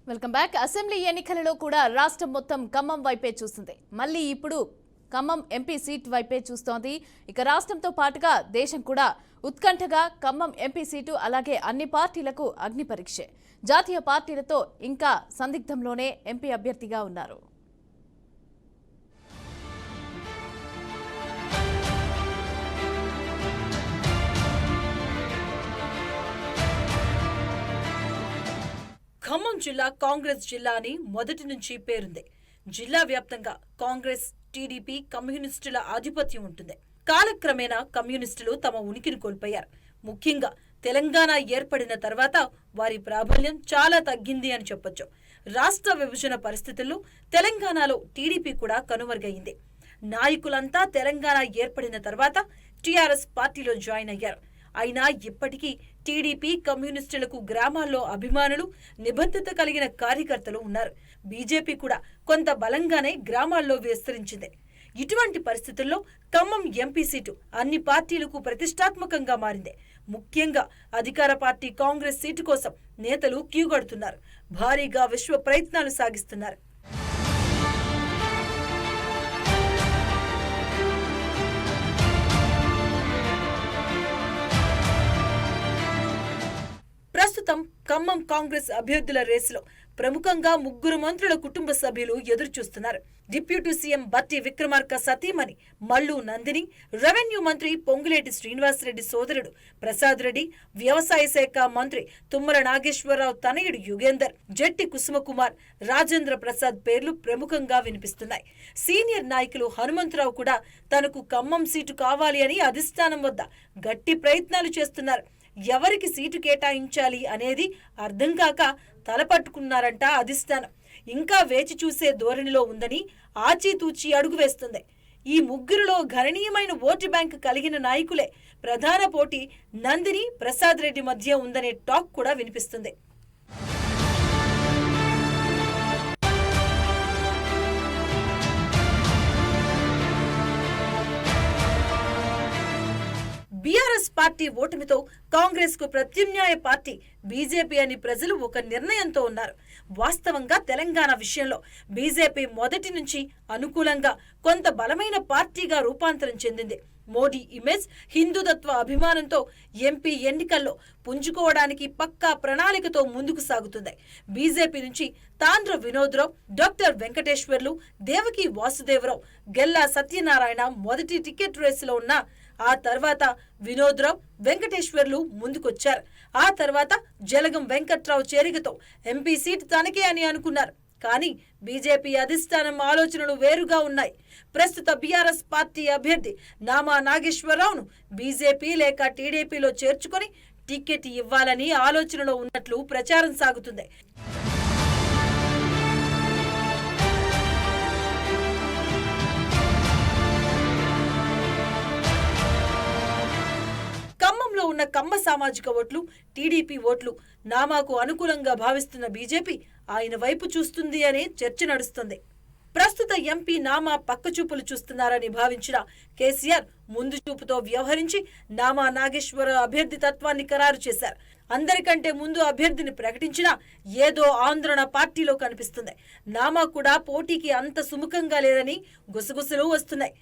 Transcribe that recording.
Welcome back. Assembly ఎన్నికలలో కూడా రాష్ట్రం మొత్తం ఖమ్మం వైపే చూస్తుంది. మళ్ళీ ఇప్పుడు ఖమ్మం ఎంపీ సీట్ వైపే చూస్తోంది. ఇక రాష్ట్రంతో పాటుగా దేశం కూడా ఉత్కంఠగా ఖమ్మం ఎంపీ సీటు అలాగే అన్ని పార్టీలకు అగ్ని పరీక్షే. జాతీయ పార్టీలతో ఇంకా సందిగ్ధంలోనే ఎంపీ అభ్యర్థిగా ఉన్నారు. ఖమ్మం జిల్లా కాంగ్రెస్ జిల్లా అని మొదటి నుంచి పేరుంది. జిల్లా వ్యాప్తంగా కాంగ్రెస్, టీడీపీ, కమ్యూనిస్టుల ఆధిపత్యం ఉంటుంది. కాలక్రమేణా కమ్యూనిస్టులు తమ ఉనికిని కోల్పోయారు. ముఖ్యంగా తెలంగాణ ఏర్పడిన తర్వాత వారి ప్రాబల్యం చాలా తగ్గింది అని చెప్పొచ్చు. రాష్ట్ర విభజన పరిస్థితుల్లో తెలంగాణలో టీడీపీ కూడా కనుమరుగైంది. నాయకులంతా తెలంగాణ ఏర్పడిన తర్వాత టీఆర్ఎస్ పార్టీలో జాయిన్ అయ్యారు. అయినా ఇప్పటికీ టీడీపీ, కమ్యూనిస్టులకు గ్రామాల్లో అభిమానులు, నిబద్ధత కలిగిన కార్యకర్తలు ఉన్నారు. బీజేపీ కూడా కొంత బలంగానే గ్రామాల్లో విస్తరించింది. ఇటువంటి పరిస్థితుల్లో ఖమ్మం ఎంపీ సీటు అన్ని పార్టీలకు ప్రతిష్టాత్మకంగా మారింది. ముఖ్యంగా అధికార పార్టీ కాంగ్రెస్ సీటు కోసం నేతలు క్యూగడుతున్నారు. భారీగా విశ్వ ప్రయత్నాలు సాగిస్తున్నారు. ప్రస్తుతం ఖమ్మం కాంగ్రెస్ అభ్యర్థుల రేసులో ప్రముఖంగా 3 మంత్రుల కుటుంబ సభ్యులు ఎదురుచూస్తున్నారు. డిప్యూటీ సీఎం బట్టి విక్రమార్క సతీమణి మల్లు నందిని, రెవెన్యూ మంత్రి పొంగులేటి శ్రీనివాసరెడ్డి సోదరుడు ప్రసాద్ రెడ్డి, వ్యవసాయ శాఖ మంత్రి తుమ్మల నాగేశ్వరరావు తనయుడు యుగేందర్, జట్టి కుసుమకుమార్, రాజేంద్ర ప్రసాద్ పేర్లు ప్రముఖంగా వినిపిస్తున్నాయి. సీనియర్ నాయకులు హనుమంతరావు కూడా తనకు ఖమ్మం సీటు కావాలి అని అధిష్టానం వద్ద గట్టి ప్రయత్నాలు చేస్తున్నారు. ఎవరికి సీటు కేటాయించాలి అనేది అర్థం కాక తలపట్టుకున్నారంట అధిష్టానం. ఇంకా వేచి చూసే ధోరణిలో ఉందని ఆచితూచి అడుగు వేస్తుంది. ఈ ముగ్గురులో గణనీయమైన ఓటు బ్యాంక్ కలిగిన నాయకులే ప్రధాన పోటీ నందిని, ప్రసాద్ రెడ్డి మధ్య ఉందనే టాక్ కూడా వినిపిస్తుంది. బీఆర్ఎస్ పార్టీ ఓటమితో కాంగ్రెస్ కు ప్రత్యామ్నాయ పార్టీ బీజేపీ అని ప్రజలు ఒక నిర్ణయంతో ఉన్నారు. వాస్తవంగా తెలంగాణ విషయంలో బీజేపీ మొదటి నుంచి అనుకూలంగా కొంత బలమైన పార్టీగా రూపాంతరం చెందింది. మోడీ ఇమేజ్, హిందూతత్వ అభిమానంతో ఎంపీ ఎన్నికల్లో పుంజుకోవడానికి పక్కా ప్రణాళికతో ముందుకు సాగుతుంది. బీజేపీ నుంచి తాండ్ర వినోద్రావు, డాక్టర్ వెంకటేశ్వర్లు, దేవకి వాసుదేవరావు, గెల్లా సత్యనారాయణ మొదటి టికెట్ రేసులో ఉన్న ఆ తర్వాత వినోద్రావు, వెంకటేశ్వర్లు ముందుకొచ్చారు. ఆ తర్వాత జలగం వెంకట్రావు చేరికతో ఎంపీ సీటు తనకే అని అనుకున్నారు. కానీ బీజేపీ అధిష్టానం ఆలోచనలు వేరుగా ఉన్నాయి. ప్రస్తుత బీఆర్ఎస్ పార్టీ అభ్యర్థి నామా నాగేశ్వరరావును బీజేపీ లేక టీడీపీలో చేర్చుకొని టికెట్ ఇవ్వాలని ఆలోచనలో ఉన్నట్లు ప్రచారం సాగుతుంది. ఖమ్మంలో ఉన్న కమ్మ సామాజిక ఓట్లు, టీడీపీ ఓట్లు నామాకు అనుకూలంగా భావిస్తున్న బీజేపీ ఆయన వైపు చూస్తుంది అనే చర్చ నడుస్తుంది. ప్రస్తుత ఎంపీ నామా పక్కచూపులు చూస్తున్నారని భావించిన కేసీఆర్ ముందు చూపుతో వ్యవహరించి నామా నాగేశ్వర అభ్యర్థి తత్వాన్ని ఖరారు చేశారు. అందరికంటే ముందు అభ్యర్థిని ప్రకటించినా ఏదో ఆందోళన పార్టీలో కనిపిస్తుంది. నామా కూడా పోటీకి అంత సుముఖంగా లేదని గుసగుసలు వస్తున్నాయి.